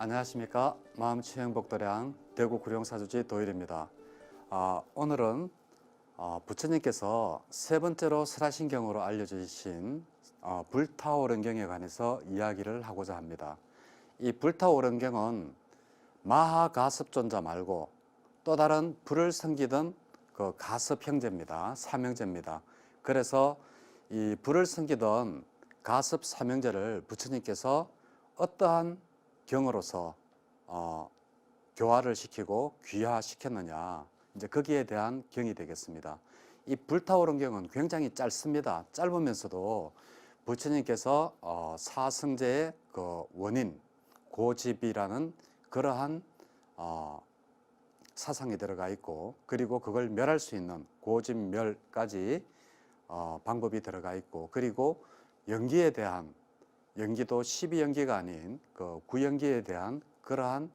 안녕하십니까. 마음치유행복도량 대구 구룡사주지 도일입니다. 오늘은 부처님께서 세 번째로 설하신경으로 알려주신 불타오른 경에 관해서 이야기를 하고자 합니다. 이 불타오른 경은 마하가섭존자 말고 또 다른 불을 섬기던 그 가섭 형제입니다. 삼형제입니다. 그래서 이 불을 섬기던 가섭 삼형제를 부처님께서 어떠한 경으로서 교화를 시키고 귀화시켰느냐, 이제 거기에 대한 경이 되겠습니다. 이 불타오른 경은 굉장히 짧습니다. 짧으면서도 부처님께서 사성제의 그 원인 고집이라는 그러한 사상이 들어가 있고, 그리고 그걸 멸할 수 있는 고집멸까지 방법이 들어가 있고, 그리고 연기에 대한, 연기도 12연기가 아닌 그 9연기에 대한 그러한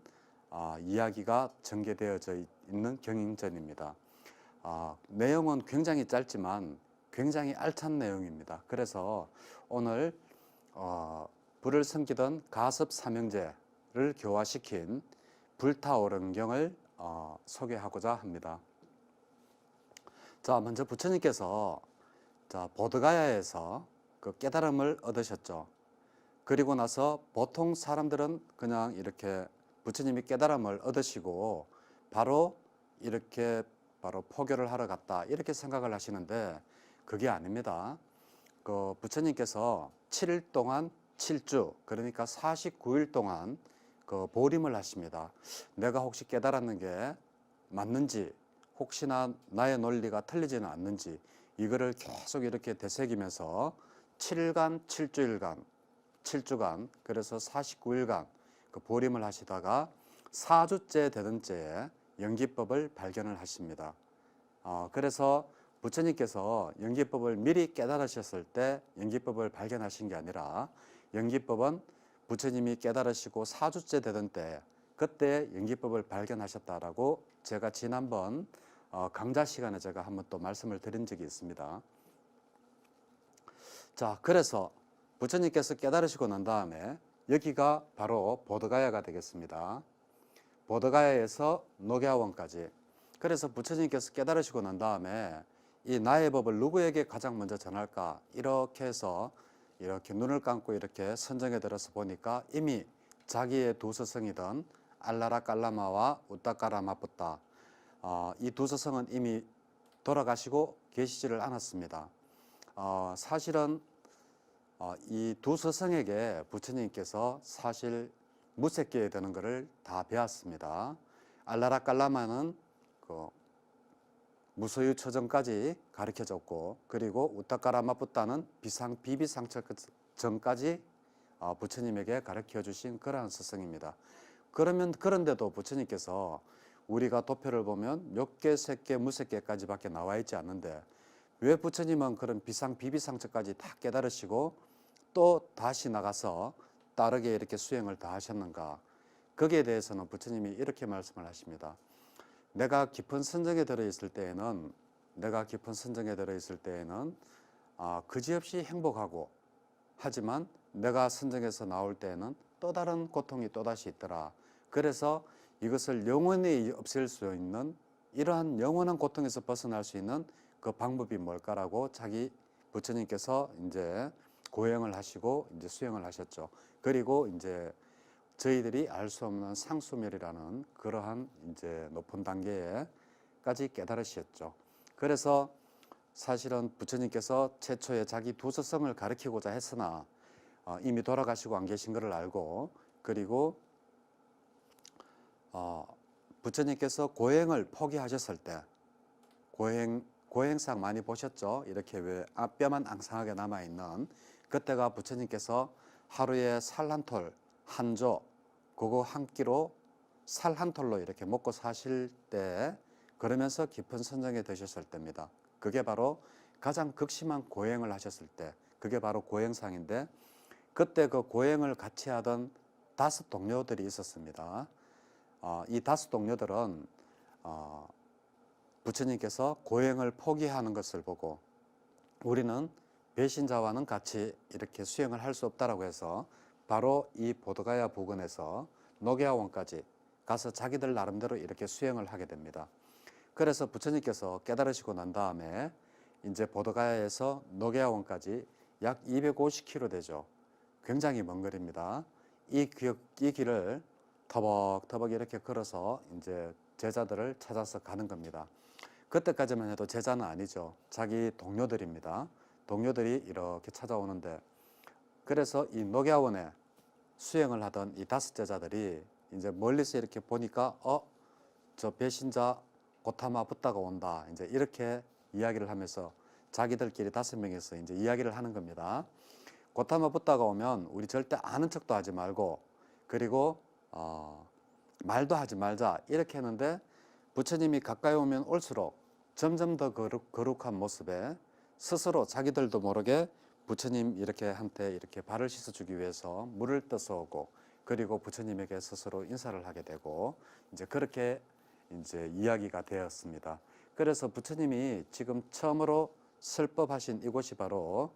이야기가 전개되어져 있는 경인전입니다. 내용은 굉장히 짧지만 굉장히 알찬 내용입니다. 그래서 오늘 불을 섬기던 가섭 삼형제를 교화시킨 불타오른 경을 소개하고자 합니다. 자, 먼저 부처님께서 보드가야에서 그 깨달음을 얻으셨죠. 그리고 나서 보통 사람들은 그냥 이렇게 부처님이 깨달음을 얻으시고 바로 이렇게 바로 포교를 하러 갔다 이렇게 생각을 하시는데 그게 아닙니다. 그 부처님께서 7일 동안 7주 그러니까 49일 동안 그 보림을 하십니다. 내가 혹시 깨달았는 게 맞는지, 혹시나 나의 논리가 틀리지는 않는지 이거를 계속 이렇게 되새기면서 7일간 7주일간 7주간, 그래서 49일간 그 보림을 하시다가 4주째 되던 때에 연기법을 발견을 하십니다. 그래서 부처님께서 연기법을 미리 깨달으셨을 때 연기법을 발견하신 게 아니라 연기법은 부처님이 깨달으시고 4주째 되던 때 그때 연기법을 발견하셨다라고 제가 지난번 강좌 시간에 제가 한번 또 말씀을 드린 적이 있습니다. 자, 그래서 부처님께서 깨달으시고 난 다음에 여기가 바로 보드가야가 되겠습니다. 보드가야에서 녹야원까지. 그래서 부처님께서 깨달으시고 난 다음에 이 나의 법을 누구에게 가장 먼저 전할까 이렇게 해서 이렇게 눈을 감고 이렇게 선정에 들어서 보니까 이미 자기의 두 스승이던 알라라 깔라마와 우따까라마뿌따 이 두 스승은 이미 돌아가시고 계시지를 않았습니다. 사실은 이 두 스승에게 부처님께서 사실 무색계에 드는 것을 다 배웠습니다. 알라라 깔라마는 그 무소유 처정까지 가르쳐줬고, 그리고 우타카라마뿌따는 비비상처정까지 부처님에게 가르쳐 주신 그러한 스승입니다. 그런데도 부처님께서 우리가 도표를 보면 몇 개, 세 개, 무색 개까지 밖에 나와 있지 않는데 왜 부처님은 그런 비비상처까지 다 깨달으시고 또 다시 나가서 다르게 이렇게 수행을 다 하셨는가? 거기에 대해서는 부처님이 이렇게 말씀을 하십니다. 내가 깊은 선정에 들어있을 때에는 그지없이 행복하고, 하지만 내가 선정에서 나올 때에는 또 다른 고통이 또다시 있더라. 그래서 이것을 영원히 없앨 수 있는 이러한 영원한 고통에서 벗어날 수 있는 그 방법이 뭘까라고 자기 부처님께서 이제 고행을 하시고 이제 수행을 하셨죠. 그리고 이제 저희들이 알 수 없는 상수멸이라는 그러한 이제 높은 단계에까지 깨달으셨죠. 그래서 사실은 부처님께서 최초에 자기 두 스승을 가르치고자 했으나 이미 돌아가시고 안 계신 것을 알고, 그리고 부처님께서 고행을 포기하셨을 때 고행상 많이 보셨죠? 이렇게 왜 뼈만 앙상하게 남아있는 그때가 부처님께서 하루에 살 한 톨, 한 조, 그거 한 끼로 살 한 톨로 이렇게 먹고 사실 때, 그러면서 깊은 선정에 드셨을 때입니다. 그게 바로 가장 극심한 고행을 하셨을 때, 그게 바로 고행상인데, 그때 그 고행을 같이 하던 5 동료들이 있었습니다. 이 5 동료들은 부처님께서 고행을 포기하는 것을 보고 우리는 배신자와는 같이 이렇게 수행을 할 수 없다라고 해서 바로 이 보드가야 부근에서 노계하원까지 가서 자기들 나름대로 이렇게 수행을 하게 됩니다. 그래서 부처님께서 깨달으시고 난 다음에 이제 보더가야에서 노계하원까지 약 250km 되죠. 굉장히 먼 거리입니다. 이 길을 터벅터벅 이렇게 걸어서 이제 제자들을 찾아서 가는 겁니다. 그때까지만 해도 제자는 아니죠. 자기 동료들입니다. 동료들이 이렇게 찾아오는데, 그래서 이 노계하원에 수행을 하던 이 5 제자들이 이제 멀리서 이렇게 보니까 저 배신자 고타마 붓다가 온다, 이제 이렇게 이야기를 하면서 자기들끼리 5명이서 이제 이야기를 하는 겁니다. 고타마 붓다가 오면 우리 절대 아는 척도 하지 말고, 그리고 말도 하지 말자, 이렇게 했는데 부처님이 가까이 오면 올수록 점점 더 거룩한 모습에 스스로 자기들도 모르게 부처님 이렇게 한테 이렇게 발을 씻어주기 위해서 물을 떠서 오고, 그리고 부처님에게 스스로 인사를 하게 되고, 이제 그렇게 이제 이야기가 되었습니다. 그래서 부처님이 지금 처음으로 설법하신 이곳이 바로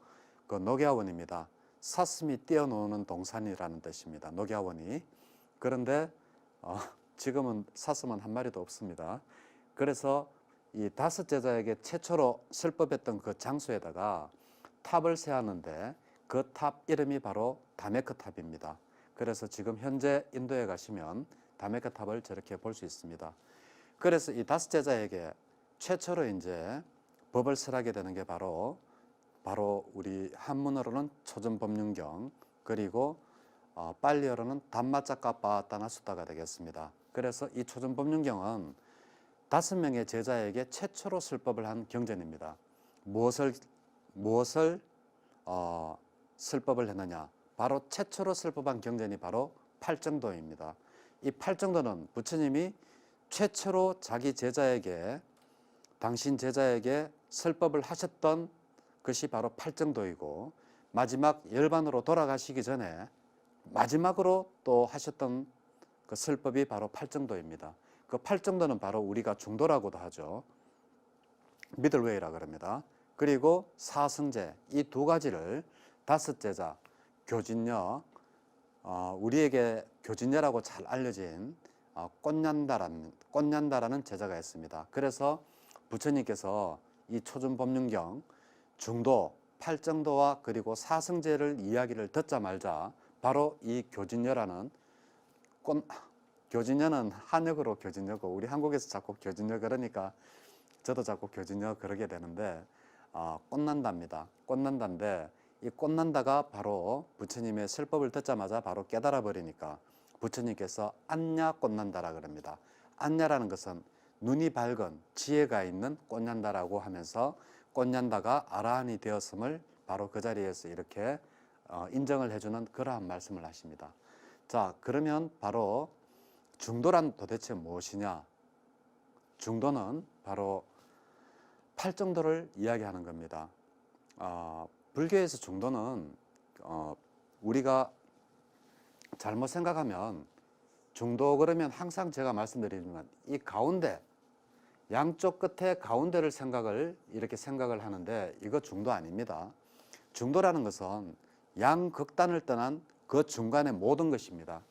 그 노계하원입니다. 사슴이 뛰어노는 동산이라는 뜻입니다. 노계하원이. 그런데 지금은 사슴은 한 마리도 없습니다. 그래서 이 5 제자에게 최초로 설법했던 그 장소에다가 탑을 세웠는데 그 탑 이름이 바로 다메크 탑입니다. 그래서 지금 현재 인도에 가시면 다메크 탑을 저렇게 볼 수 있습니다. 그래서 이 5 제자에게 최초로 이제 법을 설하게 되는 게 바로 우리 한문어로는 초전법륜경, 그리고 빨리어로는 담마짜까빠따나수다가 되겠습니다. 그래서 이 초전법륜경은 5명의 제자에게 최초로 설법을 한 경전입니다. 무엇을 설법을 했느냐? 바로 최초로 설법한 경전이 바로 팔정도입니다. 이 팔정도는 부처님이 최초로 자기 제자에게, 당신 제자에게 설법을 하셨던 것이 바로 팔정도이고, 마지막 열반으로 돌아가시기 전에 마지막으로 또 하셨던 그 설법이 바로 팔정도입니다. 그 팔정도는 바로 우리가 중도라고도 하죠. 미들웨이라 그럽니다. 그리고 사성제, 이 2가지를 5 제자, 교진녀, 우리에게 교진녀라고 잘 알려진 꽃냔다라는 제자가 있습니다. 그래서 부처님께서 이 초전법륜경 중도, 팔정도와 그리고 사성제를 이야기를 듣자 말자 바로 이 교진녀라는 교진녀는 한역으로 교진녀고, 우리 한국에서 자꾸 교진녀 그러니까 저도 자꾸 교진녀 그러게 되는데, 꽃난다입니다. 꽃난다인데 이 꽃난다가 바로 부처님의 설법을 듣자마자 바로 깨달아 버리니까 부처님께서 안냐 꽃난다라 그럽니다. 안냐라는 것은 눈이 밝은 지혜가 있는 꽃난다라고 하면서 꽃난다가 아라한이 되었음을 바로 그 자리에서 이렇게 인정을 해주는 그러한 말씀을 하십니다. 자, 그러면 바로 중도란 도대체 무엇이냐? 중도는 바로 팔정도를 이야기하는 겁니다. 불교에서 중도는 우리가 잘못 생각하면, 중도 그러면 항상 제가 말씀드리지만 이 가운데, 양쪽 끝에 가운데를 이렇게 생각을 하는데 이거 중도 아닙니다. 중도라는 것은 양극단을 떠난 그 중간의 모든 것입니다.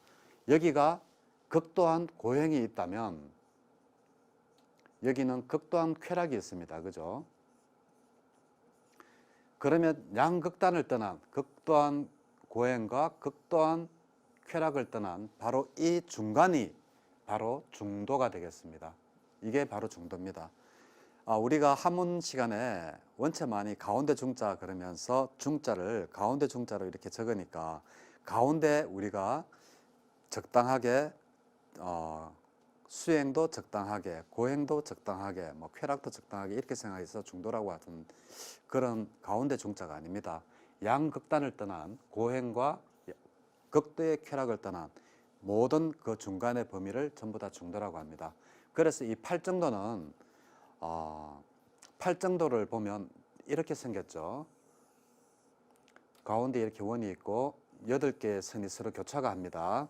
여기가 극도한 고행이 있다면 여기는 극도한 쾌락이 있습니다. 그죠? 그러면 양극단을 떠난 극도한 고행과 극도한 쾌락을 떠난 바로 이 중간이 바로 중도가 되겠습니다. 이게 바로 중도입니다. 우리가 한문 시간에 원체 많이 가운데 중자 그러면서 중자를 가운데 중자로 이렇게 적으니까 가운데 우리가 적당하게 수행도 적당하게, 고행도 적당하게, 뭐 쾌락도 적당하게 이렇게 생각해서 중도라고 하던 그런 가운데 중자가 아닙니다. 양극단을 떠난 고행과 극도의 쾌락을 떠난 모든 그 중간의 범위를 전부 다 중도라고 합니다. 그래서 이 팔정도는 팔정도를 보면 이렇게 생겼죠. 가운데 이렇게 원이 있고 8개의 선이 서로 교차가 합니다.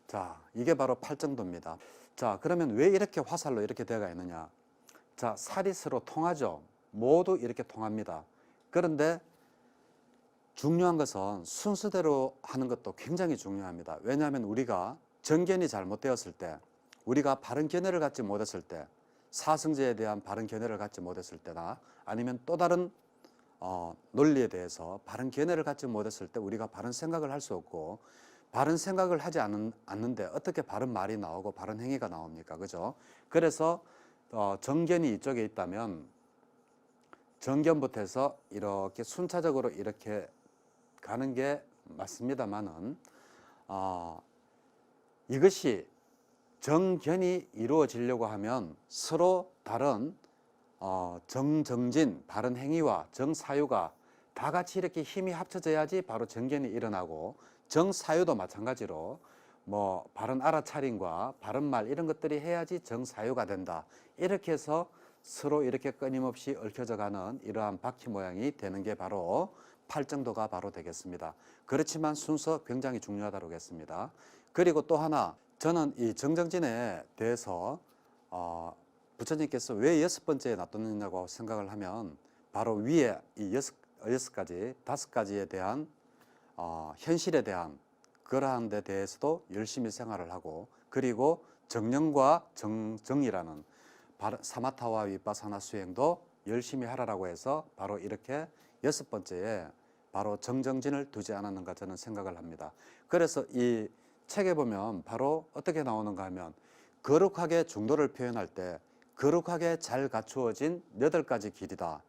자, 이게 바로 팔정도입니다. 자, 그러면 왜 이렇게 화살로 이렇게 되어가 있느냐? 자, 살이 서로 통하죠. 모두 이렇게 통합니다. 그런데 중요한 것은 순서대로 하는 것도 굉장히 중요합니다. 왜냐하면 우리가 정견이 잘못되었을 때, 우리가 바른 견해를 갖지 못했을 때, 사성제에 대한 바른 견해를 갖지 못했을 때나 아니면 또 다른 논리에 대해서 바른 견해를 갖지 못했을 때 우리가 바른 생각을 할 수 없고, 바른 생각을 하지 않는데 어떻게 바른 말이 나오고 바른 행위가 나옵니까? 그죠? 그래서 정견이 이쪽에 있다면 정견부터 해서 이렇게 순차적으로 이렇게 가는 게 맞습니다만은 이것이 정견이 이루어지려고 하면 서로 다른 정진, 바른 행위와 정사유가 다 같이 이렇게 힘이 합쳐져야지 바로 정견이 일어나고, 정사유도 마찬가지로 뭐 바른 알아차림과 바른 말 이런 것들이 해야지 정사유가 된다. 이렇게 해서 서로 이렇게 끊임없이 얽혀져 가는 이러한 바퀴 모양이 되는 게 바로 팔정도가 바로 되겠습니다. 그렇지만 순서 굉장히 중요하다고 했습니다. 그리고 또 하나, 저는 이 정정진에 대해서 부처님께서 왜 6번째에 놔뒀느냐고 생각을 하면, 바로 위에 이 여섯 가지, 5가지에 대한 현실에 대한 그러한 데 대해서도 열심히 생활을 하고, 그리고 정령과 정이라는 사마타와 위파사나 수행도 열심히 하라고 해서 바로 이렇게 6번째에 바로 정정진을 두지 않았는가 저는 생각을 합니다. 그래서 이 책에 보면 바로 어떻게 나오는가 하면, 거룩하게 중도를 표현할 때 거룩하게 잘 갖추어진 8가지 길이다.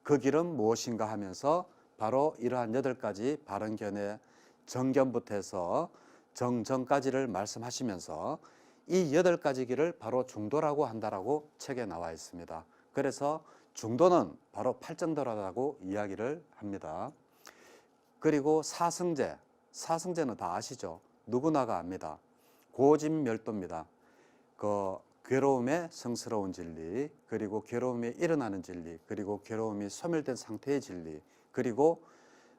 그 길은 무엇인가 하면서 바로 이러한 8가지 바른 견해, 정견부터 해서 정정까지를 말씀하시면서 이 8가지 길을 바로 중도라고 한다라고 책에 나와 있습니다. 그래서 중도는 바로 팔정도라고 이야기를 합니다. 그리고 사성제는 다 아시죠? 누구나가 압니다. 고진멸도입니다. 그 괴로움의 성스러운 진리, 그리고 괴로움이 일어나는 진리, 그리고 괴로움이 소멸된 상태의 진리, 그리고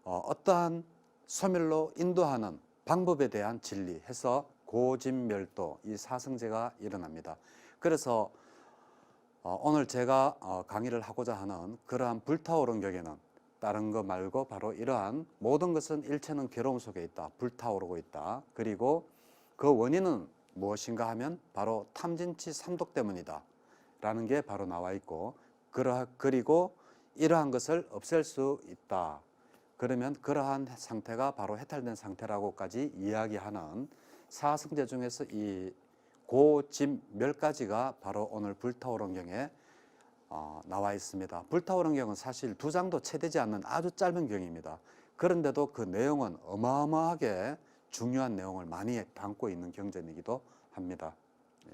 어떠한 소멸로 인도하는 방법에 대한 진리 해서 고진멸도, 이 사성제가 일어납니다. 그래서 오늘 제가 강의를 하고자 하는 그러한 불타오른 격에는 다른 거 말고 바로 이러한 모든 것은 일체는 괴로움 속에 있다, 불타오르고 있다. 그리고 그 원인은 무엇인가 하면 바로 탐진치 삼독 때문이다 라는 게 바로 나와 있고, 그리고 이러한 것을 없앨 수 있다. 그러면 그러한 상태가 바로 해탈된 상태라고까지 이야기하는 사성제 중에서 이 고진멸까지가 바로 오늘 불타오른 경에 나와 있습니다. 불타오른 경은 사실 2장도 채 되지 않는 아주 짧은 경입니다. 그런데도 그 내용은 어마어마하게 중요한 내용을 많이 담고 있는 경전이기도 합니다. 예.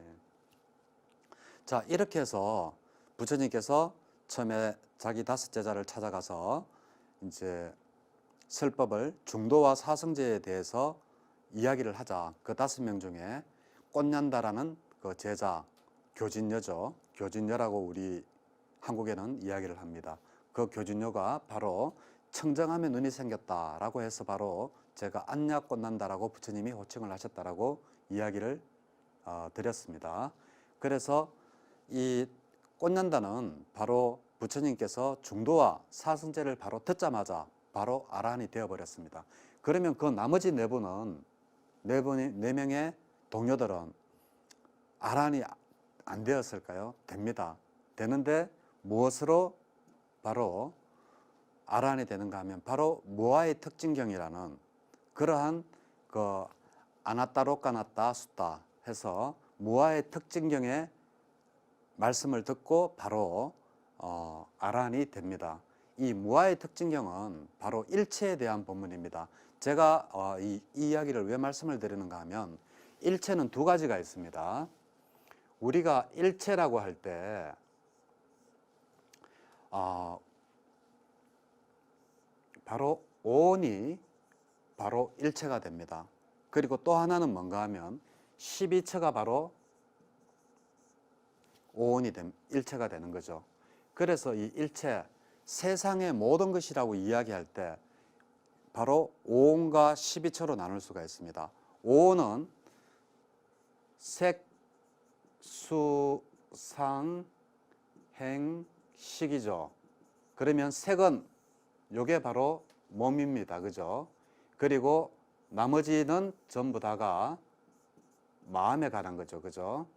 자, 이렇게 해서 부처님께서 처음에 자기 5 제자를 찾아가서 이제 설법을 중도와 사성제에 대해서 이야기를 하자. 그 5명 중에 꽃년다라는 그 제자, 교진녀죠. 교진녀라고 우리 한국에는 이야기를 합니다. 그 교진녀가 바로 청정함에 눈이 생겼다라고 해서 바로 제가 안약꽃난다라고 부처님이 호칭을 하셨다라고 이야기를 드렸습니다. 그래서 이 꽃난다는 바로 부처님께서 중도와 사성제를 바로 듣자마자 바로 아라한이 되어버렸습니다. 그러면 그 나머지 4분은 4명의 동료들은 아라한이 안 되었을까요? 됩니다. 되는데 무엇으로 바로 아라한이 되는가 하면 바로 무아의 특징경이라는 그러한 그 아나따로까나따 숫다 해서 무아의 특징경의 말씀을 듣고 바로 아라한이 됩니다. 이 무아의 특징경은 바로 일체에 대한 본문입니다. 제가 이 이야기를 왜 말씀을 드리는가 하면, 일체는 2가지가 있습니다. 우리가 일체라고 할 때 바로 오온이 바로 일체가 됩니다. 그리고 또 하나는 뭔가 하면 12처가 바로 오온이 일체가 되는 거죠. 그래서 이 일체, 세상의 모든 것이라고 이야기할 때 바로 오온과 12처로 나눌 수가 있습니다. 오온은 색, 수, 상, 행, 식이죠. 그러면 색은 요게 바로 몸입니다. 그죠? 그리고 나머지는 전부 다가 마음에 관한 거죠. 그죠?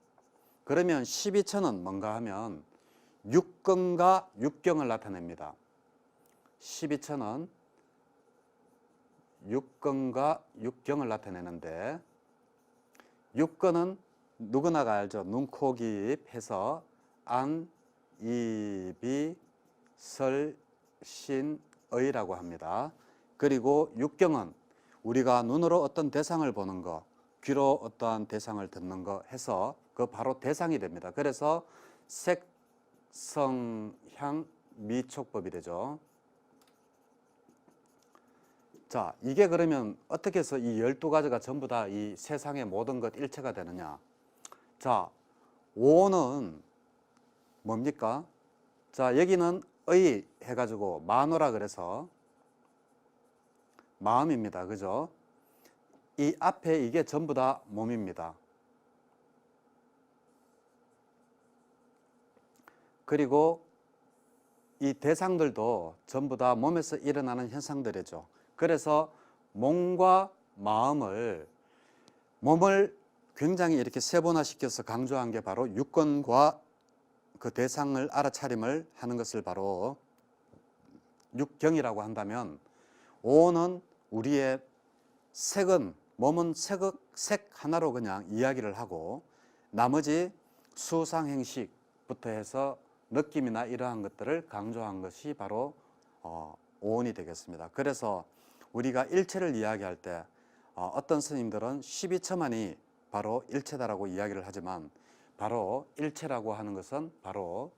그러면 12처는 뭔가 하면 육근과 육경을 나타냅니다. 12처는 육근과 육경을 나타내는데, 육근은 누구나가 알죠. 눈, 코, 귀, 입 해서 안, 이, 비, 설, 신, 의라고 합니다. 그리고 육경은 우리가 눈으로 어떤 대상을 보는 거, 귀로 어떠한 대상을 듣는 거 해서 그 바로 대상이 됩니다. 그래서 색, 성, 향, 미, 촉법이 되죠. 자, 이게 그러면 어떻게 해서 이 12가지가 전부 다 이 세상의 모든 것 일체가 되느냐? 자, 오는 뭡니까? 자, 여기는 의 해가지고 마노라 그래서 마음입니다. 그죠? 이 앞에 이게 전부 다 몸입니다. 그리고 이 대상들도 전부 다 몸에서 일어나는 현상들이죠. 그래서 몸과 마음을, 몸을 굉장히 이렇게 세분화시켜서 강조한 게 바로 육근과 그 대상을 알아차림을 하는 것을 바로 육경이라고 한다면, 오는 우리의 색은, 몸은 색 하나로 그냥 이야기를 하고 나머지 수상행식부터 해서 느낌이나 이러한 것들을 강조한 것이 바로 오온이 되겠습니다. 그래서 우리가 일체를 이야기할 때 어떤 스님들은 12처만이 바로 일체다라고 이야기를 하지만, 바로 일체라고 하는 것은 바로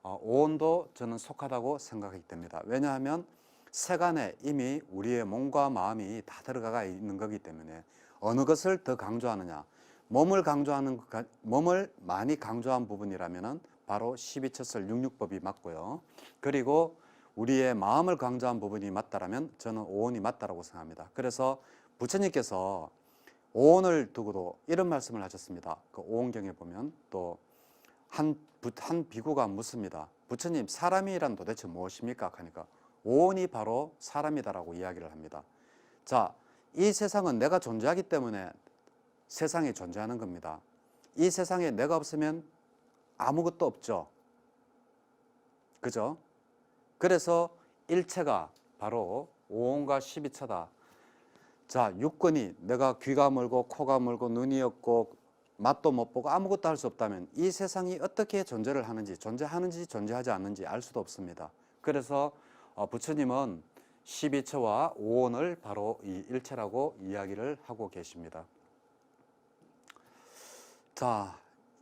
오온도 저는 속하다고 생각하기 됩니다. 왜냐하면 세간에 이미 우리의 몸과 마음이 다 들어가 있는 거기 때문에 어느 것을 더 강조하느냐, 몸을 많이 강조한 부분이라면은 바로 12처설 육육법이 맞고요. 그리고 우리의 마음을 강조한 부분이 맞다라면 저는 오온이 맞다라고 생각합니다. 그래서 부처님께서 오온을 두고도 이런 말씀을 하셨습니다. 그 오온경에 보면 또 한 비구가 묻습니다. 부처님, 사람이란 도대체 무엇입니까? 하니까 오온이 바로 사람이다라고 이야기를 합니다. 자, 이 세상은 내가 존재하기 때문에 세상이 존재하는 겁니다. 이 세상에 내가 없으면 아무것도 없죠. 그죠? 그래서 일체가 바로 오온과 12처다. 자, 육근이 내가 귀가 멀고 코가 멀고 눈이 없고 맛도 못 보고 아무것도 할 수 없다면 이 세상이 어떻게 존재를 하는지, 존재하는지 존재하지 않는지 알 수도 없습니다. 그래서 부처님은 12처와 오온을 바로 이 일체라고 이야기를 하고 계십니다. 자,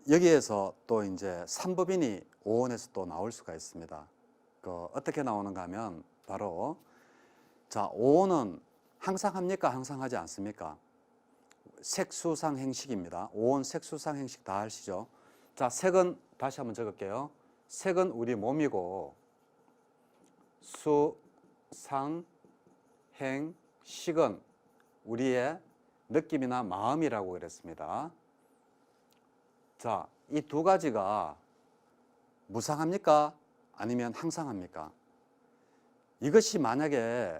여기에서 또 이제 삼법인이 오온에서 또 나올 수가 있습니다. 어떻게 나오는가 하면 바로, 자, 오온은 항상 합니까? 항상 하지 않습니까? 색수상행식입니다. 오온 색수상행식 다 아시죠? 자, 색은 다시 한번 적을게요. 색은 우리 몸이고, 수, 상, 행, 식은 우리의 느낌이나 마음이라고 그랬습니다. 자, 이 두 가지가 무상합니까? 아니면 항상합니까? 이것이 만약에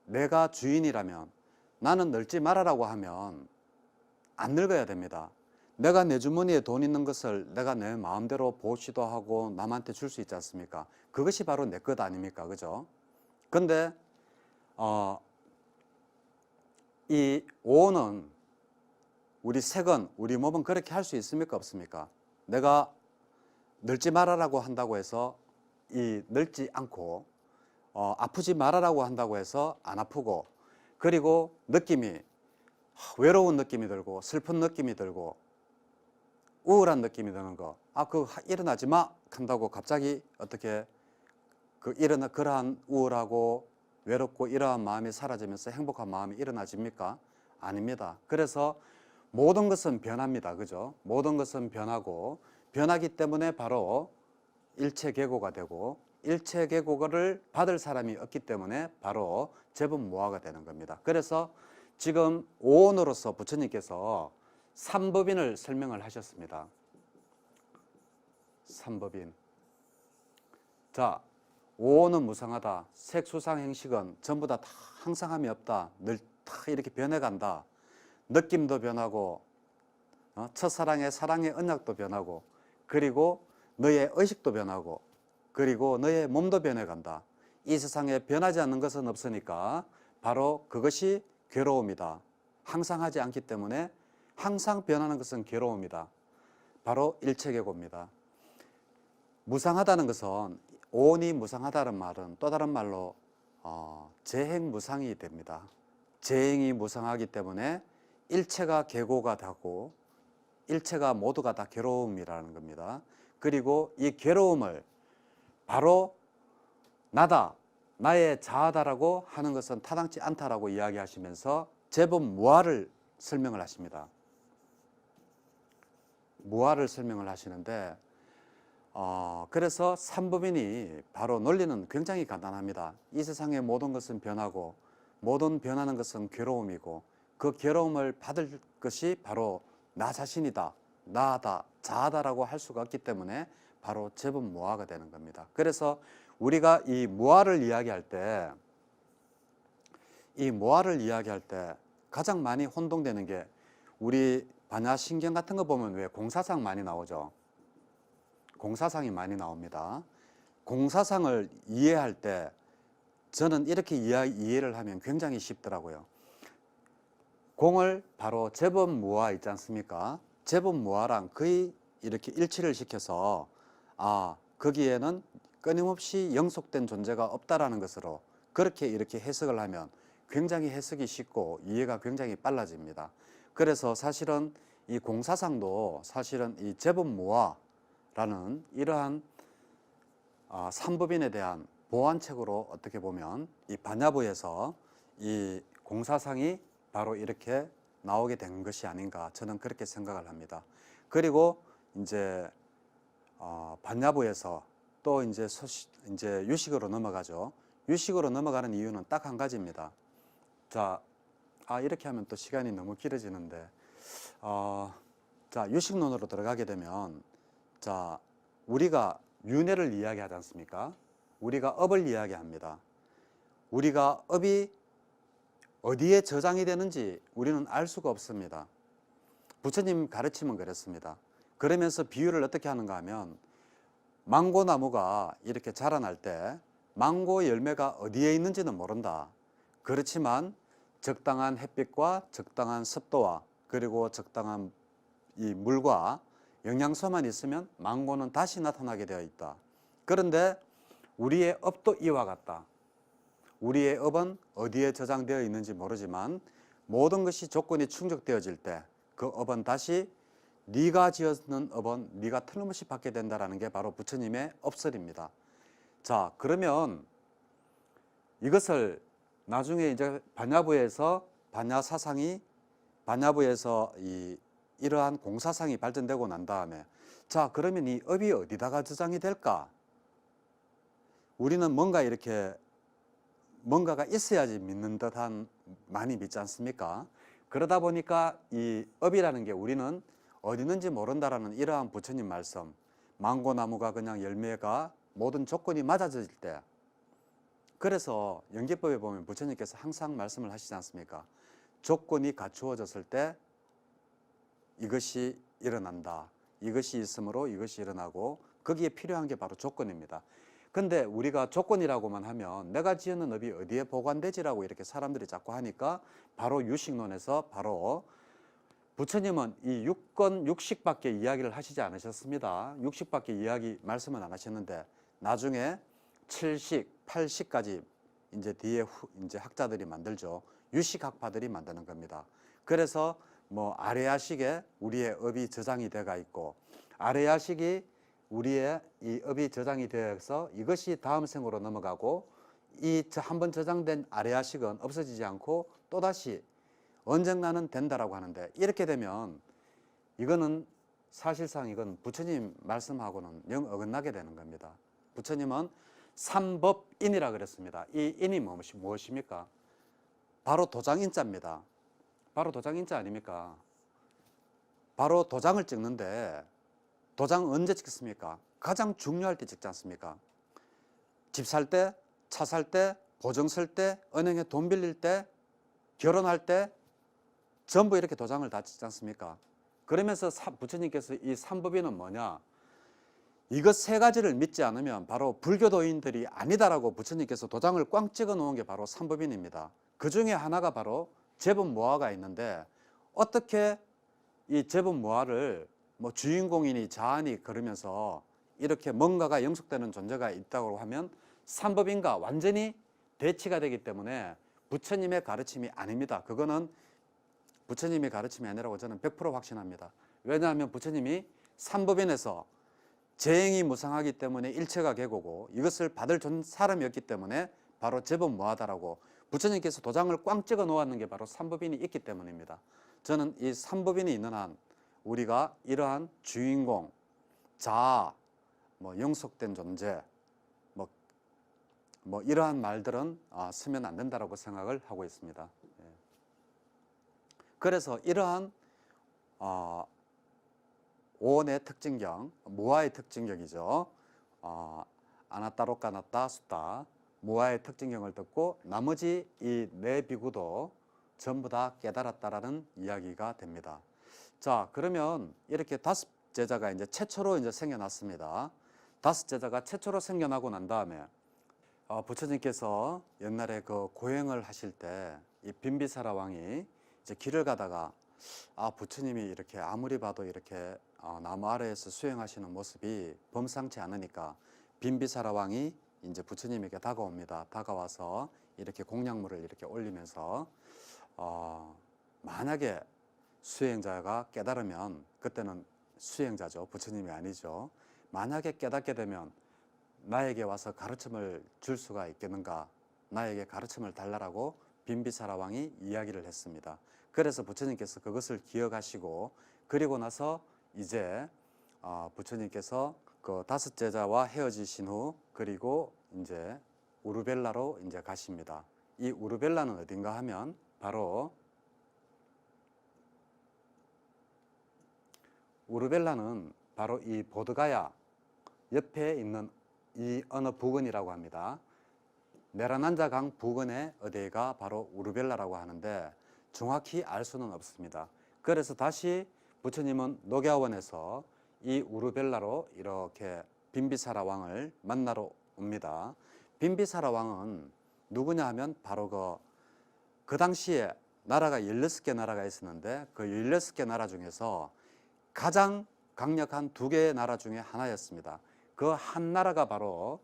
내가 주인이라면, 나는 늙지 말아라고 하면 안 늙어야 됩니다. 내가 내 주머니에 돈 있는 것을 내가 내 마음대로 보시도 하고 남한테 줄 수 있지 않습니까? 그것이 바로 내 것 아닙니까? 그죠? 근데 이 오온은, 우리 색은, 우리 몸은 그렇게 할 수 있습니까? 없습니까? 내가 늙지 말아라고 한다고 해서 늙지 않고, 아프지 말아라고 한다고 해서 안 아프고, 그리고 느낌이 외로운 느낌이 들고 슬픈 느낌이 들고 우울한 느낌이 드는 거, 일어나지 마 한다고 갑자기 어떻게 그러한 우울하고 외롭고 이러한 마음이 사라지면서 행복한 마음이 일어나집니까? 아닙니다. 그래서 모든 것은 변합니다. 그죠? 모든 것은 변하고, 변하기 때문에 바로 일체계고가 되고, 일체계고를 받을 사람이 없기 때문에 바로 제법무아가 되는 겁니다. 그래서 지금 오온으로서 부처님께서 삼법인을 설명을 하셨습니다. 삼법인. 자, 오는 무상하다. 색수상 행식은 전부 다 항상함이 없다. 늘 다 이렇게 변해간다. 느낌도 변하고 첫사랑의 사랑의 언약도 변하고 그리고 너의 의식도 변하고 그리고 너의 몸도 변해간다. 이 세상에 변하지 않는 것은 없으니까 바로 그것이 괴로움이다. 항상 하지 않기 때문에 항상 변하는 것은 괴로움이다. 바로 일체계고입니다. 무상하다는 것은 오온이 무상하다는 말은 또 다른 말로 재행무상이 됩니다. 재행이 무상하기 때문에 일체가 계고가 되고 일체가 모두가 다 괴로움이라는 겁니다. 그리고 이 괴로움을 바로 나다, 나의 자아다라고 하는 것은 타당치 않다라고 이야기하시면서 제법 무아를 설명을 하십니다. 무아를 설명을 하시는데 그래서 삼법인이 바로 논리는 굉장히 간단합니다. 이 세상의 모든 것은 변하고 모든 변하는 것은 괴로움이고 그 괴로움을 받을 것이 바로 나 자신이다, 나다, 자아다라고 할 수가 없기 때문에 바로 제법무아가 되는 겁니다. 그래서 우리가 이 무아를 이야기할 때 가장 많이 혼동되는 게 우리 반야신경 같은 거 보면 왜 공사상 많이 나오죠. 공사상이 많이 나옵니다. 공사상을 이해할 때 저는 이렇게 이해를 하면 굉장히 쉽더라고요. 공을 바로 제법무아 있지 않습니까? 제법무아랑 거의 이렇게 일치를 시켜서 거기에는 끊임없이 영속된 존재가 없다라는 것으로 그렇게 이렇게 해석을 하면 굉장히 해석이 쉽고 이해가 굉장히 빨라집니다. 그래서 사실은 이 공사상도 사실은 이 제법무아라는 이러한 삼법인에 대한 보완책으로 어떻게 보면 이 반야부에서 이 공사상이 바로 이렇게 나오게 된 것이 아닌가 저는 그렇게 생각을 합니다. 그리고 이제 반야부에서 또 이제 유식으로 넘어가죠. 유식으로 넘어가는 이유는 딱 한 가지입니다. 자, 이렇게 하면 또 시간이 너무 길어지는데, 자, 유식론으로 들어가게 되면, 자, 우리가 윤회를 이야기하지 않습니까? 우리가 업을 이야기합니다. 우리가 업이 어디에 저장이 되는지 우리는 알 수가 없습니다. 부처님 가르침은 그랬습니다. 그러면서 비유를 어떻게 하는가 하면 망고나무가 이렇게 자라날 때 망고 열매가 어디에 있는지는 모른다. 그렇지만 적당한 햇빛과 적당한 습도와 그리고 적당한 이 물과 영양소만 있으면 망고는 다시 나타나게 되어 있다. 그런데 우리의 업도 이와 같다. 우리의 업은 어디에 저장되어 있는지 모르지만 모든 것이 조건이 충족되어질 때 그 업은 다시 네가 지었는 업은 네가 틀림없이 받게 된다는 게 바로 부처님의 업설입니다. 자, 그러면 이것을 나중에 이제 반야부에서 이러한 공사상이 발전되고 난 다음에 자, 그러면 이 업이 어디다가 저장이 될까? 우리는 뭔가가 있어야지 믿는 듯한 많이 믿지 않습니까? 그러다 보니까 이 업이라는 게 우리는 어디 있는지 모른다라는 이러한 부처님 말씀, 망고나무가 그냥 열매가 모든 조건이 맞아질 때, 그래서 연계법에 보면 부처님께서 항상 말씀을 하시지 않습니까? 조건이 갖추어졌을 때 이것이 일어난다. 이것이 있으므로 이것이 일어나고 거기에 필요한 게 바로 조건입니다. 근데 우리가 조건이라고만 하면 내가 지었는 업이 어디에 보관되지라고 이렇게 사람들이 자꾸 하니까 바로 유식론에서 바로 부처님은 이 육식밖에 이야기를 하시지 않으셨습니다. 육식밖에 말씀은 안 하셨는데 나중에 7식, 8식까지 이제 뒤에 이제 학자들이 만들죠. 유식학파들이 만드는 겁니다. 그래서 뭐 아레야식에 우리의 업이 저장이 되어 있고 아레야식이 우리의 이 업이 저장이 되어서 이것이 다음 생으로 넘어가고 이 한번 저장된 아레야식은 없어지지 않고 또다시 언젠가는 된다라고 하는데 이렇게 되면 이거는 사실상 이건 부처님 말씀하고는 영 어긋나게 되는 겁니다. 부처님은 삼법인이라 그랬습니다. 이 인이 무엇입니까? 바로 도장인자입니다. 바로 도장인자 아닙니까? 바로 도장을 찍는데 도장 언제 찍습니까? 가장 중요할 때 찍지 않습니까? 집 살 때, 차 살 때, 보증 쓸 때, 은행에 돈 빌릴 때, 결혼할 때 전부 이렇게 도장을 다 찍지 않습니까? 그러면서 부처님께서 이 삼법인은 뭐냐? 이것 세 가지를 믿지 않으면 바로 불교도인들이 아니다라고 부처님께서 도장을 꽝 찍어 놓은 게 바로 삼법인입니다. 그 중에 하나가 바로 제법모화가 있는데, 어떻게 이 제법모화를 뭐 주인공이니 자아니 그러면서 이렇게 뭔가가 영속되는 존재가 있다고 하면 삼법인과 완전히 대치가 되기 때문에 부처님의 가르침이 아닙니다. 그거는 부처님의 가르침이 아니라고 저는 100% 확신합니다. 왜냐하면 부처님이 삼법인에서 재행이 무상하기 때문에 일체가 계고고 이것을 받을 사람이었기 때문에 바로 제법모하다라고 부처님께서 도장을 꽝 찍어 놓았는 게 바로 삼법인이 있기 때문입니다. 저는 이 삼법인이 있는 한 우리가 이러한 주인공, 자아, 뭐 영속된 존재, 뭐 이러한 말들은 쓰면 안 된다라고 생각을 하고 있습니다. 그래서 이러한 오온의 특징경, 무아의 특징경이죠. 아나따로 까나따 수따, 무아의 특징경을 듣고 나머지 이 네 비구도 전부 다 깨달았다라는 이야기가 됩니다. 자, 그러면 이렇게 다섯 제자가 이제 최초로 이제 생겨났습니다. 다섯 제자가 최초로 생겨나고 난 다음에 부처님께서 옛날에 그 고행을 하실 때 이 빈비사라 왕이 이제 길을 가다가 부처님이 이렇게 아무리 봐도 이렇게 나무 아래에서 수행하시는 모습이 범상치 않으니까 빈비사라 왕이 이제 부처님에게 다가옵니다. 다가와서 이렇게 공양물을 이렇게 올리면서 만약에 수행자가 깨달으면 그때는 수행자죠. 부처님이 아니죠. 만약에 깨닫게 되면 나에게 와서 가르침을 줄 수가 있겠는가? 나에게 가르침을 달라라고 빈비사라 왕이 이야기를 했습니다. 그래서 부처님께서 그것을 기억하시고 그리고 나서 이제 부처님께서 그 다섯 제자와 헤어지신 후 그리고 이제 우르벨라로 이제 가십니다. 이 우르벨라는 어딘가 하면 바로 우르벨라는 바로 이 보드가야 옆에 있는 이 어느 부근이라고 합니다. 메라난자 강 부근의 어디가 바로 우르벨라라고 하는데 정확히 알 수는 없습니다. 그래서 다시 부처님은 녹야원에서 이 우르벨라로 이렇게 빈비사라 왕을 만나러 옵니다. 빈비사라 왕은 누구냐 하면 바로 그 당시에 나라가 16개 나라가 있었는데 그 16개 나라 중에서 가장 강력한 두 개의 나라 중에 하나였습니다. 그 한 나라가 바로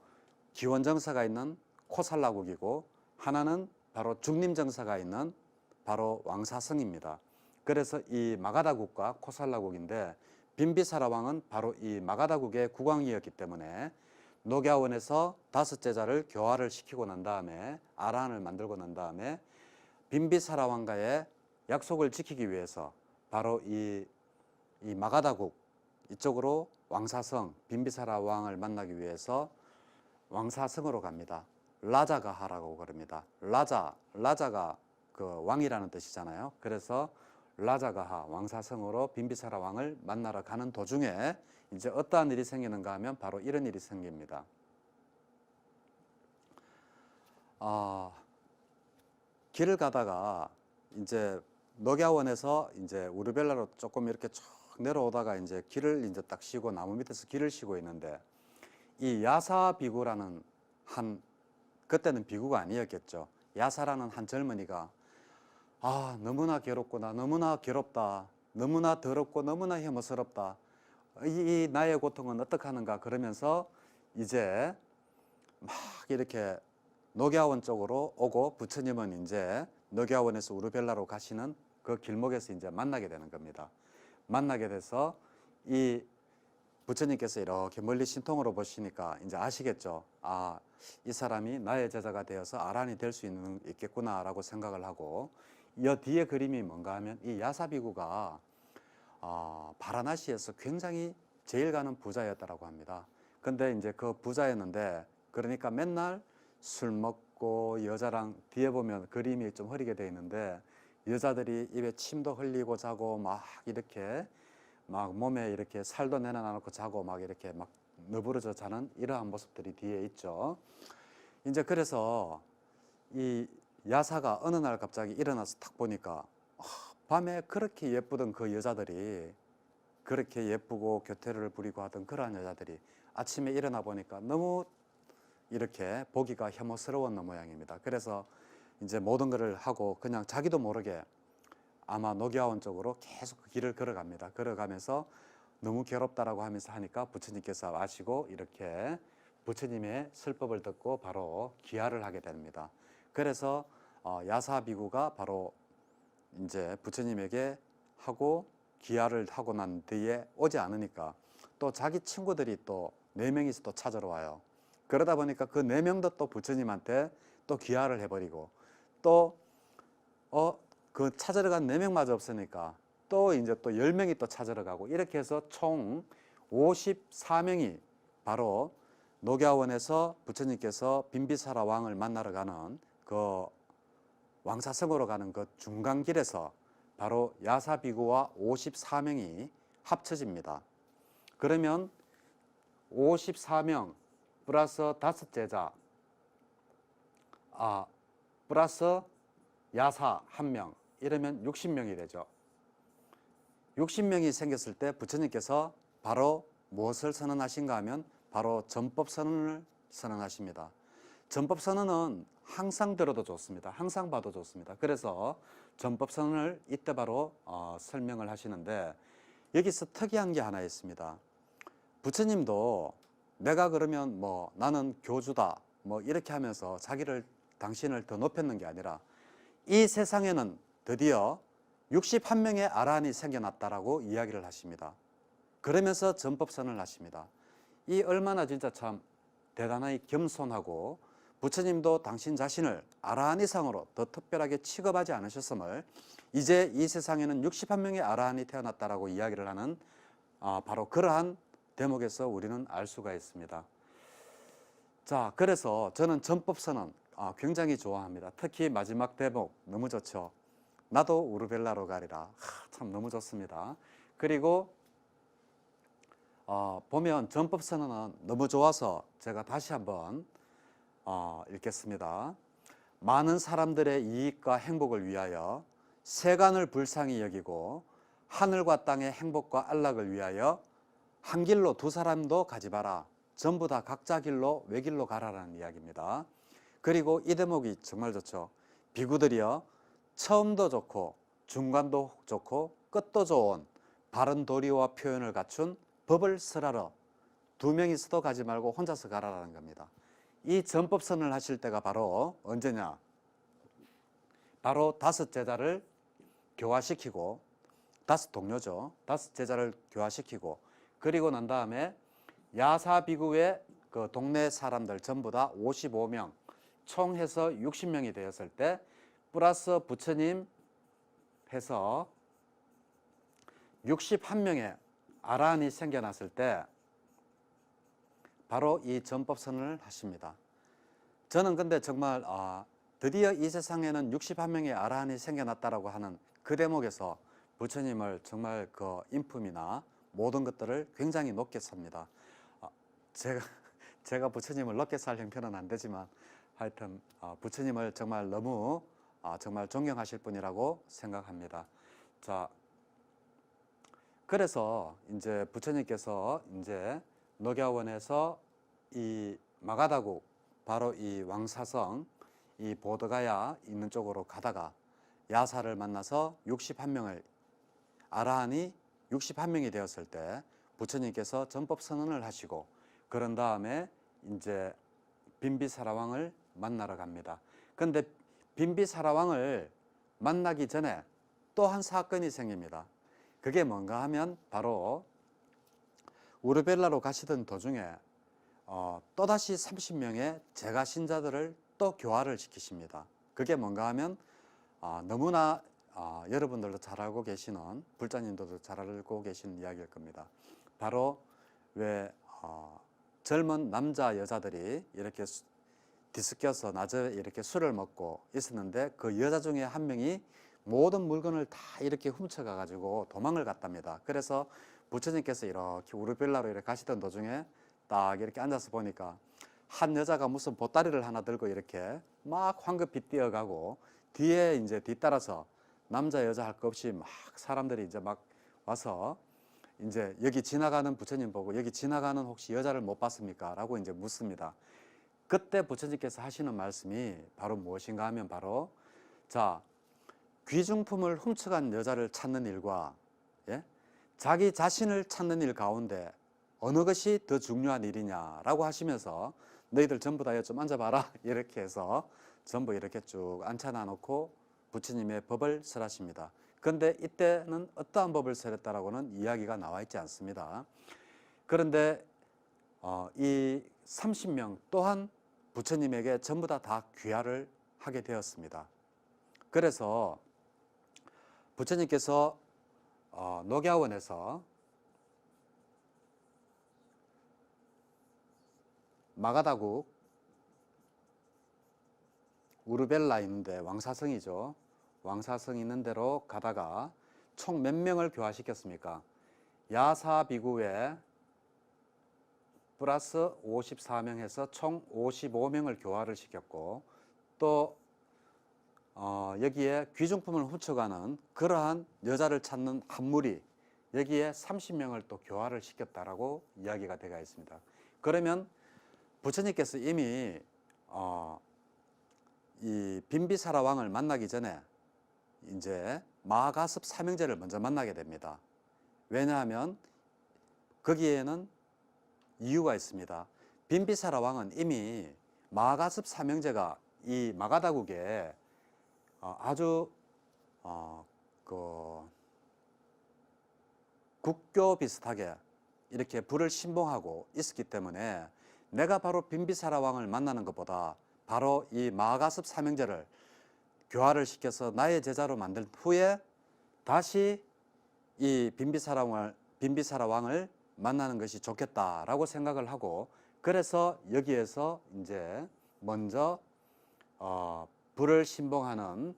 기원정사가 있는 코살라국이고 하나는 바로 중림정사가 있는 바로 왕사성입니다. 그래서 이 마가다국과 코살라국인데 빈비사라 왕은 바로 이 마가다국의 국왕이었기 때문에 녹야원에서 다섯 제자를 교화를 시키고 난 다음에 아라한을 만들고 난 다음에 빈비사라 왕과의 약속을 지키기 위해서 바로 이 마가다국 이쪽으로 왕사성 빈비사라 왕을 만나기 위해서 왕사성으로 갑니다. 라자가하라고 그럽니다. 라자가 그 왕이라는 뜻이잖아요. 그래서 라자가하 왕사성으로 빈비사라 왕을 만나러 가는 도중에 이제 어떠한 일이 생기는가 하면 바로 이런 일이 생깁니다. 길을 가다가 이제 녹야원에서 이제 우르벨라로 조금 이렇게 쭉 내려오다가 이제 길을 이제 딱 쉬고 나무 밑에서 길을 쉬고 있는데 이 야사 비구라는 그때는 비구가 아니었겠죠. 야사라는 한 젊은이가 너무나 괴롭구나, 너무나 괴롭다, 너무나 더럽고 너무나 혐오스럽다. 이 나의 고통은 어떡하는가 그러면서 이제 막 이렇게 녹야원 쪽으로 오고 부처님은 이제 녹야원에서 우르벨라로 가시는 그 길목에서 이제 만나게 되는 겁니다. 만나게 돼서 이 부처님께서 이렇게 멀리 신통으로 보시니까 이제 아시겠죠. 이 사람이 나의 제자가 되어서 아란이 될 수 있겠구나라고 생각을 하고 이 뒤에 그림이 뭔가 하면 이 야사비구가 바라나시에서 굉장히 제일 가는 부자였다라고 합니다. 근데 이제 그 부자였는데 그러니까 맨날 술 먹고 여자랑 뒤에 보면 그림이 좀 흐리게 돼 있는데 여자들이 입에 침도 흘리고 자고 막 이렇게 막 몸에 이렇게 살도 내려놔놓고 자고 막 이렇게 막 너부러져 자는 이러한 모습들이 뒤에 있죠. 이제 그래서 이 야사가 어느 날 갑자기 일어나서 딱 보니까 밤에 그렇게 예쁘던 그 여자들이, 그렇게 예쁘고 교태를 부리고 하던 그러한 여자들이 아침에 일어나 보니까 너무 이렇게 보기가 혐오스러웠는 모양입니다. 그래서 이제 모든 것을 하고 그냥 자기도 모르게 아마 노기아원 쪽으로 계속 그 길을 걸어갑니다. 걸어가면서 너무 괴롭다라고 하면서 하니까 부처님께서 아시고 이렇게 부처님의 설법을 듣고 바로 기하를 하게 됩니다. 그래서 야사 비구가 바로 이제 부처님에게 하고 기하를 하고 난 뒤에 오지 않으니까 또 자기 친구들이 또 4명이서 또 찾으러 와요. 그러다 보니까 그 4명도 또 부처님한테 또 기하를 해버리고 또 그 찾으러 간 4명마저 없으니까 또 이제 또 10명이 또 찾으러 가고 이렇게 해서 총 54명이 바로 녹야원에서 부처님께서 빈비사라 왕을 만나러 가는 그 왕사성으로 가는 그 중간길에서 바로 야사비구와 54명이 합쳐집니다. 그러면 54명 플러스 5제자 플러스 야사 1명 이러면 60명이 되죠. 60명이 생겼을 때 부처님께서 바로 무엇을 선언하신가 하면 바로 전법선언을 선언하십니다. 전법선언은 항상 들어도 좋습니다. 항상 봐도 좋습니다. 그래서 전법선언을 이때 바로 설명을 하시는데 여기서 특이한 게 하나 있습니다. 부처님도 내가 그러면 뭐 나는 교주다 뭐 이렇게 하면서 당신을 더 높였는 게 아니라 이 세상에는 드디어 61명의 아라한이 생겨났다라고 이야기를 하십니다. 그러면서 전법선언을 하십니다. 이 얼마나 진짜 참 대단하게 겸손하고 부처님도 당신 자신을 아라한 이상으로 더 특별하게 취급하지 않으셨음을 이제 이 세상에는 61명의 아라한이 태어났다라고 이야기를 하는 바로 그러한 대목에서 우리는 알 수가 있습니다. 자, 그래서 저는 전법선언 굉장히 좋아합니다. 특히 마지막 대목 너무 좋죠. 나도 우르벨라로 가리라. 참 너무 좋습니다. 그리고 보면 전법선언은 너무 좋아서 제가 다시 한번 읽겠습니다. 많은 사람들의 이익과 행복을 위하여 세간을 불쌍히 여기고 하늘과 땅의 행복과 안락을 위하여 한 길로 두 사람도 가지 마라. 전부 다 각자 길로 외길로 가라라는 이야기입니다. 그리고 이 대목이 정말 좋죠. 비구들이여 처음도 좋고 중간도 좋고 끝도 좋은 바른 도리와 표현을 갖춘 법을 설하러 2명이서도 가지 말고 혼자서 가라라는 겁니다. 이 전법선언을 하실 때가 바로 언제냐? 바로 5제자를 교화시키고 5 동료죠. 5제자를 교화시키고 그리고 난 다음에 야사비구의 그 동네 사람들 전부 다 55명 총 해서 60명이 되었을 때 플러스 부처님 해서 61명의 아라한이 생겨났을 때 바로 이 전법선언을 하십니다. 저는 근데 정말 드디어 이 세상에는 61명의 아라한이 생겨났다라고 하는 그 대목에서 부처님을 정말 그 인품이나 모든 것들을 굉장히 높게 삽니다. 제가 부처님을 높게 살 형편은 안 되지만 하여튼 부처님을 정말 너무 정말 존경하실 분이라고 생각합니다. 자, 그래서 이제 부처님께서 이제 녹야원에서 이 마가다국 바로 이 왕사성 이 보드가야 있는 쪽으로 가다가 야사를 만나서 61명을 아라한이 61명이 되었을 때 부처님께서 전법선언을 하시고 그런 다음에 이제 빈비사라 왕을 만나러 갑니다. 그런데 빈비사라 왕을 만나기 전에 또 한 사건이 생깁니다. 그게 뭔가 하면 바로 우르벨라로 가시던 도중에 또다시 30명의 제가 신자들을 또 교화를 시키십니다. 그게 뭔가 하면 너무나 여러분들도 잘 알고 계시는 불자님들도 잘 알고 계시는 이야기일 겁니다. 바로 왜 젊은 남자 여자들이 이렇게 뒤섞여서 낮에 이렇게 술을 먹고 있었는데 그 여자 중에 한 명이 모든 물건을 다 이렇게 훔쳐가 가지고 도망을 갔답니다. 그래서 부처님께서 이렇게 우르벨라로 이렇게 가시던 도중에 딱 이렇게 앉아서 보니까 한 여자가 무슨 보따리를 하나 들고 이렇게 막 황급히 뛰어가고 뒤에 이제 뒤따라서 남자 여자 할 것 없이 막 사람들이 이제 막 와서 이제 여기 지나가는 부처님 보고 여기 지나가는 혹시 여자를 못 봤습니까? 라고 이제 묻습니다. 그때 부처님께서 하시는 말씀이 바로 무엇인가 하면 바로 자, 귀중품을 훔쳐간 여자를 찾는 일과 예? 자기 자신을 찾는 일 가운데 어느 것이 더 중요한 일이냐라고 하시면서 너희들 전부 다 좀 앉아봐라 이렇게 해서 전부 이렇게 쭉 앉혀놔 놓고 부처님의 법을 설하십니다. 그런데 이때는 어떠한 법을 설했다라고는 이야기가 나와 있지 않습니다. 그런데 이 30명 또한 부처님에게 전부 다 귀화를 하게 되었습니다. 그래서 부처님께서 녹야원에서 마가다국 우르벨라 있는데 왕사성이죠. 왕사성 있는 데로 가다가 총 몇 명을 교화시켰습니까? 야사 비구에 플러스 54명 해서 총 55명을 교화를 시켰고 또 여기에 귀중품을 훔쳐가는 그러한 여자를 찾는 한 무리 여기에 30명을 또 교화를 시켰다라고 이야기가 되어 있습니다. 그러면 부처님께서 이미 이 빈비사라 왕을 만나기 전에 이제 마가습 삼형제를 먼저 만나게 됩니다. 왜냐하면 거기에는 이유가 있습니다. 빈비사라 왕은 이미 마가습 삼형제가 이 마가다국에 아주 그 국교 비슷하게 이렇게 불을 신봉하고 있었기 때문에 내가 바로 빈비사라 왕을 만나는 것보다 바로 이 마가습 삼형제를 교화를 시켜서 나의 제자로 만든 후에 다시 이 빈비사라 왕을 만나는 것이 좋겠다라고 생각을 하고 그래서 여기에서 이제 먼저 불을 신봉하는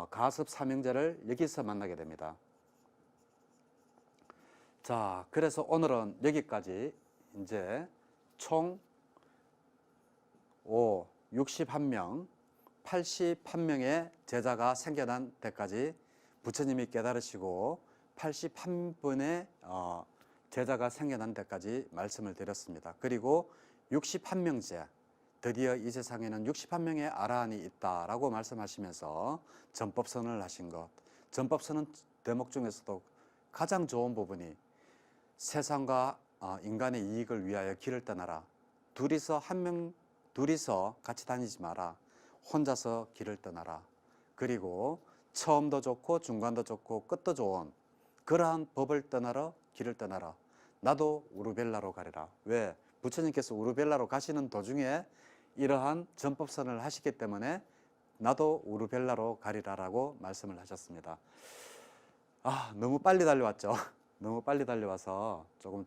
가습 삼형제를 여기서 만나게 됩니다. 자, 그래서 오늘은 여기까지 이제 총 61명, 81명의 제자가 생겨난 데까지 부처님이 깨달으시고 81분의 제자가 생겨난 데까지 말씀을 드렸습니다. 그리고 61명째 드디어 이 세상에는 61명의 아라한이 있다라고 말씀하시면서 전법선을 하신 것. 전법선은 대목 중에서도 가장 좋은 부분이 세상과 인간의 이익을 위하여 길을 떠나라. 둘이서 같이 다니지 마라. 혼자서 길을 떠나라. 그리고 처음도 좋고 중간도 좋고 끝도 좋은 그러한 법을 떠나러 길을 떠나라. 나도 우르벨라로 가리라. 왜? 부처님께서 우르벨라로 가시는 도중에 이러한 전법선을 하시기 때문에 나도 우르벨라로 가리라라고 말씀을 하셨습니다. 너무 빨리 달려왔죠. 너무 빨리 달려와서 조금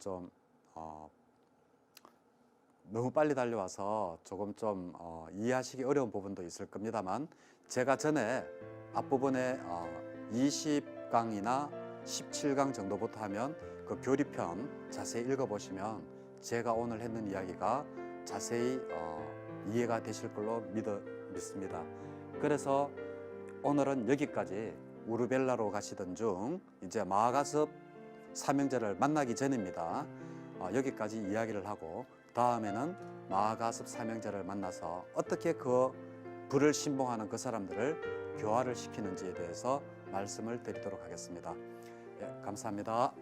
이해하시기 어려운 부분도 있을 겁니다만 제가 전에 앞부분에 20강이나 17강 정도부터 하면 그 교리편 자세히 읽어보시면 제가 오늘 했는 이야기가 자세히 이해가 되실 걸로 믿습니다. 그래서 오늘은 여기까지 우르벨라로 가시던 중 이제 마가습 삼형제를 만나기 전입니다. 여기까지 이야기를 하고 다음에는 마가습 삼형제를 만나서 어떻게 그 불을 신봉하는 그 사람들을 교화를 시키는지에 대해서 말씀을 드리도록 하겠습니다. 예, 감사합니다.